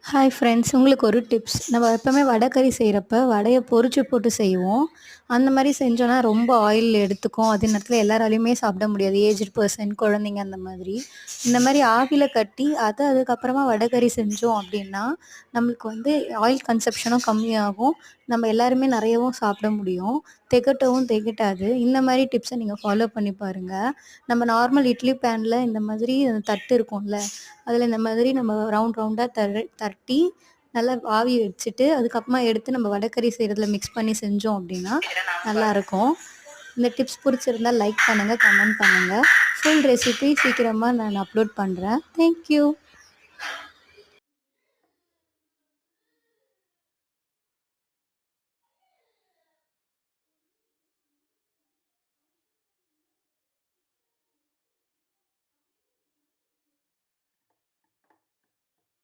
Hi friends, உங்களுக்கு ஒரு tips. நம்ம எப்பவுமே வடை கறி செய்கிறப்ப வடையை பொரிச்சு போட்டு செய்வோம். அந்த மாதிரி செஞ்சோன்னா ரொம்ப ஆயில் எடுத்துக்கும். அதே நேரத்தில் எல்லாராலையுமே சாப்பிட முடியாது. ஏஜ்டு பர்சன், குழந்தைங்க அந்த மாதிரி. இந்த மாதிரி ஆவியில் கட்டி அதை அதுக்கப்புறமா வடை கறி செஞ்சோம் அப்படின்னா நம்மளுக்கு ஆயில் கன்சப்ஷனும் கம்மியாகும். நம்ம எல்லாருமே நிறையவும் சாப்பிட முடியும். திகட்டவும் திகட்டாது. இந்த மாதிரி டிப்ஸை நீங்கள் ஃபாலோ பண்ணி பாருங்கள். நம்ம நார்மல் இட்லி பேனில் இந்த மாதிரி தட்டு இருக்கும்ல, அதில் இந்த மாதிரி நம்ம ரவுண்ட் ரவுண்டாக தட்டி நல்லா ஆவி வச்சுட்டு அதுக்கப்புறமா எடுத்து நம்ம வடைக்கறி செய்கிறதுல மிக்ஸ் பண்ணி செஞ்சோம் அப்படின்னா நல்லாயிருக்கும். இந்த டிப்ஸ் பிடிச்சிருந்தா லைக் பண்ணுங்கள், கமெண்ட் பண்ணுங்கள். ஃபுல் ரெசிபி சீக்கிரமாக நான் அப்லோட் பண்ணுறேன். தேங்க்யூ.